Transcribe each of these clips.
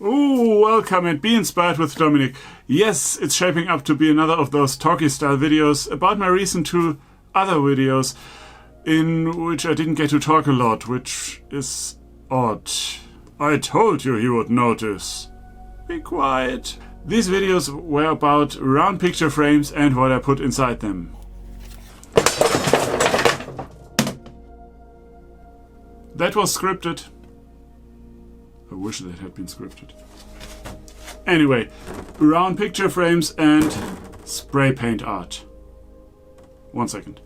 Ooh, welcome and be inspired with Dominic. Yes, it's shaping up to be another of those Talky style videos about my recent two other videos in which I didn't get to talk a lot, which is odd. I told you he would notice. Be quiet. These videos were about round picture frames and what I put inside them. That was scripted. I wish that had been scripted. Anyway, round picture frames and spray paint art. 1 second.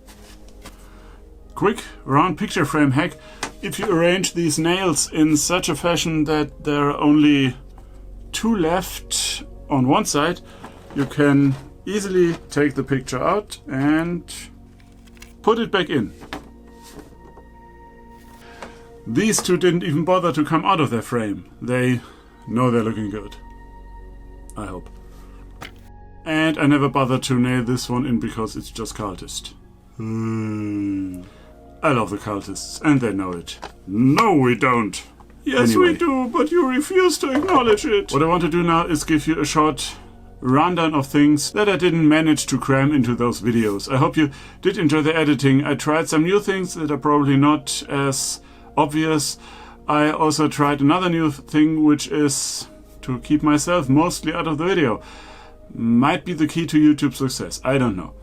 Quick round picture frame hack. If you arrange these nails in such a fashion that there are only two left on one side, you can easily take the picture out and put it back in. These two didn't even bother to come out of their frame. They know they're looking good. I hope. And I never bothered to nail this one in because it's just cultist. I love the cultists and they know it. No, we don't. Yes, anyway. We do, but you refuse to acknowledge it. What I want to do now is give you a short rundown of things that I didn't manage to cram into those videos. I hope you did enjoy the editing. I tried some new things that are probably not as obvious. I also tried another new thing, which is to keep myself mostly out of the video. Might be the key to YouTube success. I don't know.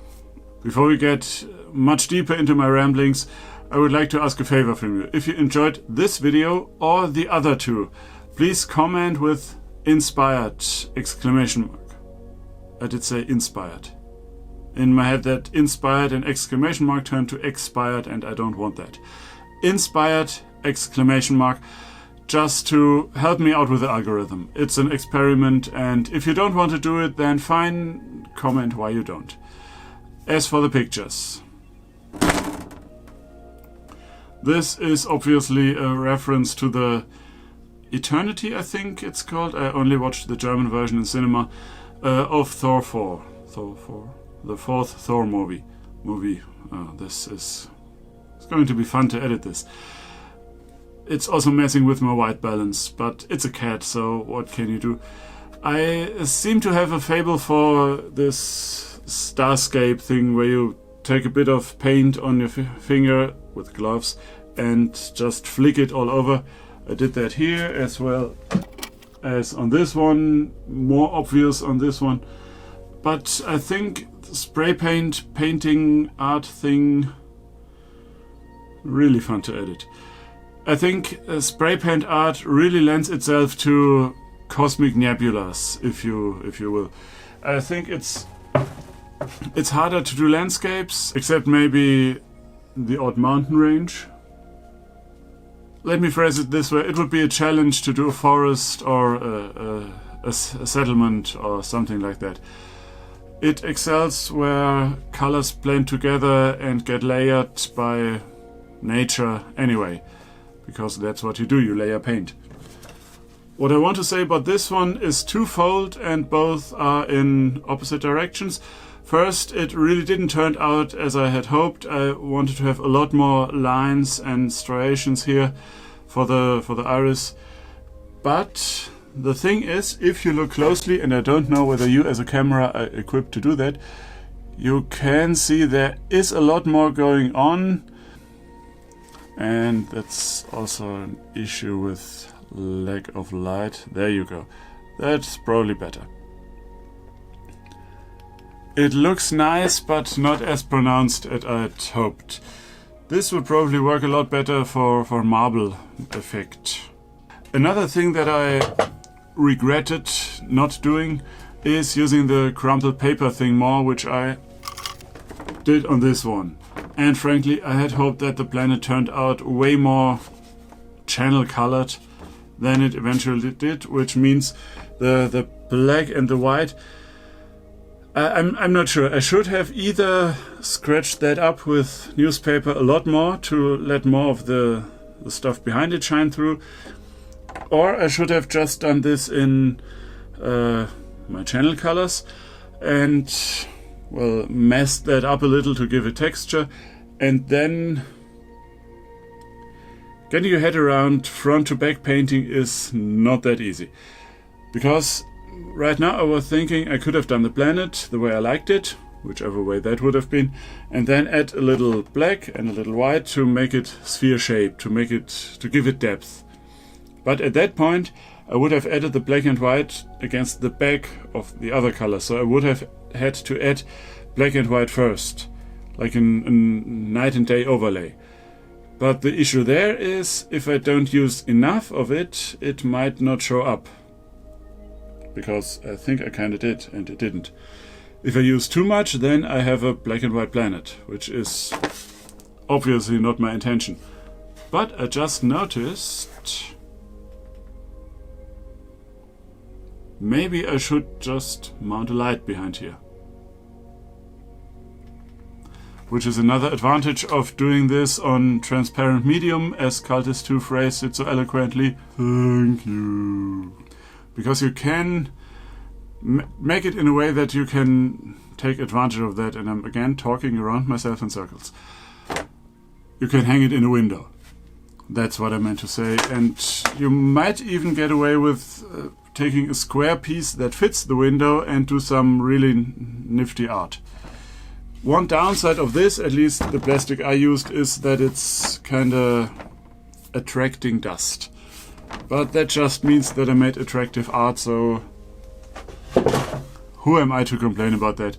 Before we get much deeper into my ramblings, I would like to ask a favor from you. If you enjoyed this video or the other two, please comment with inspired exclamation mark. I did say inspired. In my head that inspired and exclamation mark turned to expired and I don't want that. Inspired exclamation mark, just to help me out with the algorithm. It's an experiment and if you don't want to do it, then fine, comment why you don't. As for the pictures, this is obviously a reference to the Eternity, I think it's called. I only watched the German version in cinema of Thor 4. Thor 4? The fourth Thor movie. This is... It's going to be fun to edit this. It's also messing with my white balance, but it's a cat, so what can you do? I seem to have a fable for this starscape thing where you take a bit of paint on your finger with gloves and just flick it all over. I did that here as well as on this one, more obvious on this one. But I think the spray painting art thing, really fun to edit. I think spray paint art really lends itself to cosmic nebulas, if you will. I think it's harder to do landscapes, except maybe the odd mountain range. Let me phrase it this way: it would be a challenge to do a forest or a settlement or something like that. It excels where colors blend together and get layered by nature anyway, because that's what you do, you layer paint. What I want to say about this one is twofold and both are in opposite directions. First, it really didn't turn out as I had hoped. I wanted to have a lot more lines and striations here for the iris. But the thing is, if you look closely, and I don't know whether you as a camera are equipped to do that, you can see there is a lot more going on. And that's also an issue with lack of light. There you go. That's probably better. It looks nice, but not as pronounced as I'd hoped. This would probably work a lot better for marble effect. Another thing that I regretted not doing is using the crumpled paper thing more, which I did on this one. And frankly, I had hoped that the planet turned out way more channel colored than it eventually did, which means the black and the white. I'm not sure. I should have either scratched that up with newspaper a lot more to let more of the stuff behind it shine through, or I should have just done this in my channel colors and, well, messed that up a little to give it texture, and then getting your head around front to back painting is not that easy. Because right now I was thinking I could have done the planet the way I liked it, whichever way that would have been, and then add a little black and a little white to make it sphere shaped, to give it depth. But at that point I would have added the black and white against the back of the other color, so I would have had to add black and white first, like a night and day overlay. But the issue there is, if I don't use enough of it, it might not show up. Because I think I kinda did, and it didn't. If I use too much, then I have a black and white planet, which is obviously not my intention. But I just noticed maybe I should just mount a light behind here. Which is another advantage of doing this on transparent medium, as Cultist 2 phrased it so eloquently. Thank you. Because you can make it in a way that you can take advantage of that, and I'm again talking around myself in circles. You can hang it in a window. That's what I meant to say. And you might even get away with taking a square piece that fits the window and do some really nifty art. One downside of this, at least the plastic I used, is that it's kinda attracting dust. But that just means that I made attractive art, so who am I to complain about that?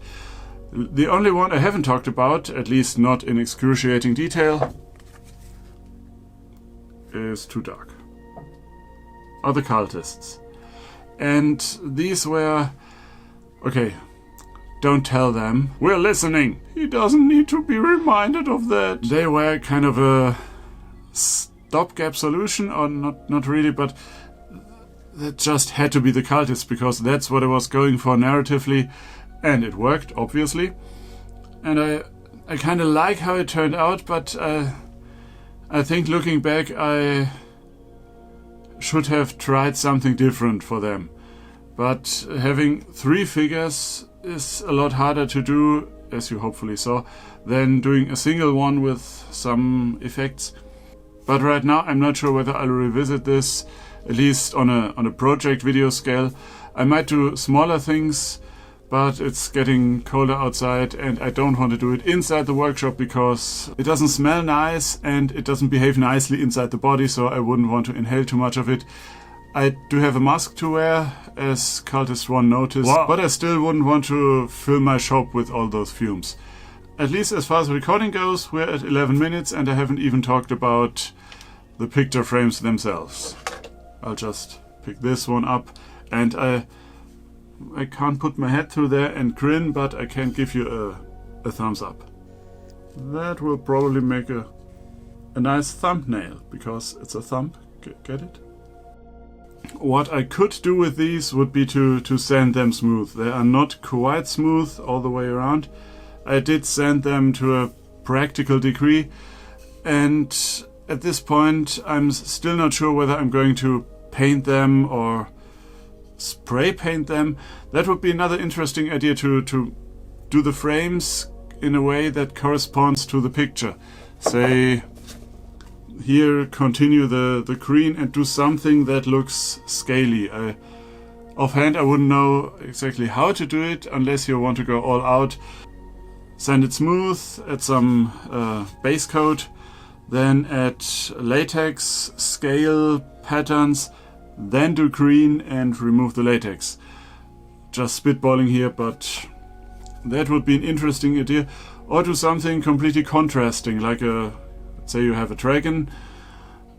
The only one I haven't talked about, at least not in excruciating detail, is Too Dark. Are the cultists. And these were... okay, don't tell them. We're listening! He doesn't need to be reminded of that. They were kind of a stopgap solution, or not really, but that just had to be the cultists, because that's what I was going for narratively, and it worked, obviously. And I kind of like how it turned out, but I think looking back I should have tried something different for them. But having 3 figures is a lot harder to do, as you hopefully saw, than doing a single one with some effects. But right now I'm not sure whether I'll revisit this, at least on a project video scale. I might do smaller things, but it's getting colder outside and I don't want to do it inside the workshop because it doesn't smell nice and it doesn't behave nicely inside the body, so I wouldn't want to inhale too much of it. I do have a mask to wear, as Cultist 1 noticed, wow. But I still wouldn't want to fill my shop with all those fumes. At least as far as recording goes, we're at 11 minutes and I haven't even talked about the picture frames themselves. I'll just pick this one up, and I can't put my head through there and grin, but I can give you a thumbs up. That will probably make a nice thumbnail, because it's a thumb, get it? What I could do with these would be to sand them smooth. They are not quite smooth all the way around. I did sand them to a practical degree, and at this point I'm still not sure whether I'm going to paint them or spray paint them. That would be another interesting idea, to do the frames in a way that corresponds to the picture. Say here, continue the green and do something that looks scaly. Offhand I wouldn't know exactly how to do it unless you want to go all out. Sand it smooth, add some base coat, then add latex, scale patterns, then do green and remove the latex. Just spitballing here, but that would be an interesting idea. Or do something completely contrasting, like let's say you have a dragon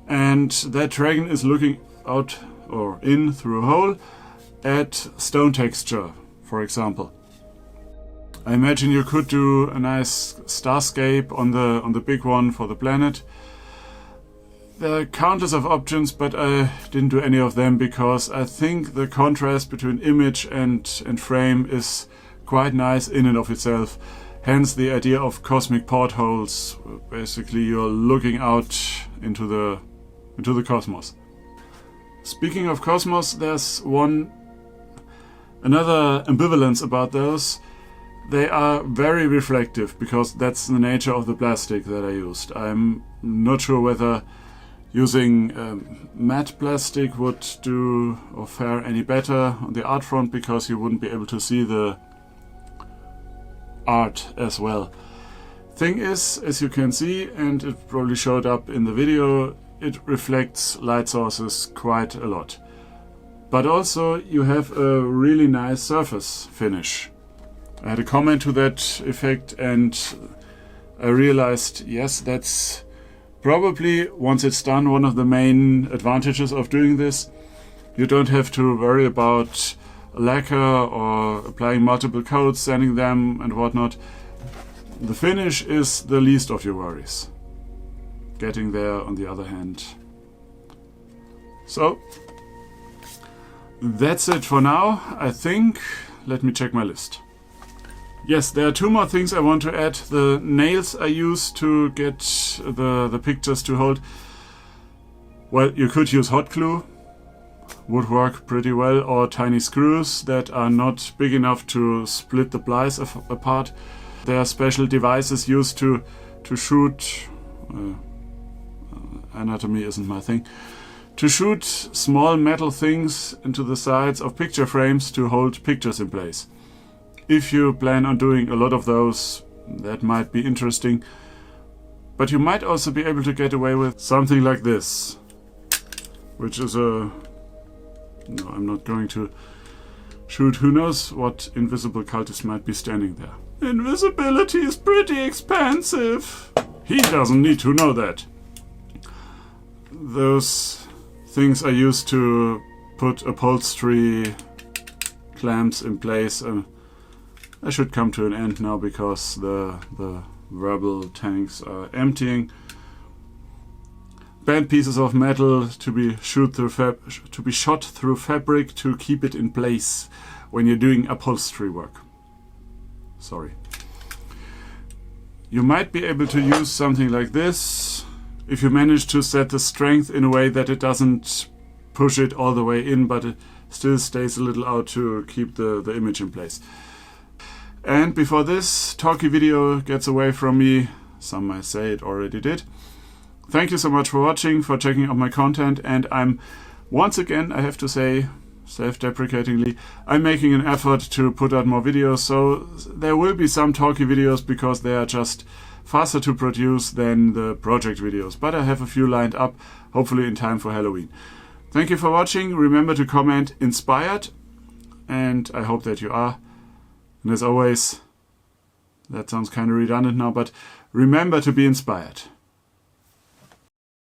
and that dragon is looking out or in through a hole at stone texture, for example. I imagine you could do a nice starscape on the big one for the planet. There are countless of options, but I didn't do any of them because I think the contrast between image and frame is quite nice in and of itself. Hence the idea of cosmic portholes. Basically you're looking out into the cosmos. Speaking of cosmos, there's another ambivalence about those. They are very reflective because that's the nature of the plastic that I used. I'm not sure whether using matte plastic would do or fare any better on the art front, because you wouldn't be able to see the art as well. Thing is, as you can see, and it probably showed up in the video, it reflects light sources quite a lot. But also you have a really nice surface finish. I had a comment to that effect, and I realized, yes, that's probably, once it's done, one of the main advantages of doing this. You don't have to worry about lacquer or applying multiple coats, sanding them and whatnot. The finish is the least of your worries. Getting there, on the other hand. So, that's it for now, I think. Let me check my list. Yes, there are two more things I want to add. The nails I use to get the pictures to hold. Well, you could use hot glue. Would work pretty well, or tiny screws that are not big enough to split the plies apart. There are special devices used to shoot, anatomy isn't my thing, to shoot small metal things into the sides of picture frames to hold pictures in place. If you plan on doing a lot of those, that might be interesting. But you might also be able to get away with something like this, which is a... No, I'm not going to shoot. Who knows what invisible cultist might be standing there. Invisibility is pretty expensive. He doesn't need to know that. Those things are used to put upholstery clamps in place. I should come to an end now, because the verbal tanks are emptying. Bent pieces of metal to be shot through fabric to keep it in place when you're doing upholstery work. Sorry. You might be able to use something like this if you manage to set the strength in a way that it doesn't push it all the way in, but it still stays a little out to keep the image in place. And before this Talky video gets away from me, some might say it already did, thank you so much for watching, for checking out my content, and I'm, once again, I have to say, self-deprecatingly, I'm making an effort to put out more videos, so there will be some Talky videos because they are just faster to produce than the project videos, but I have a few lined up, hopefully in time for Halloween. Thank you for watching. Remember to comment inspired, and I hope that you are. And as always, that sounds kind of redundant now, but remember to be inspired.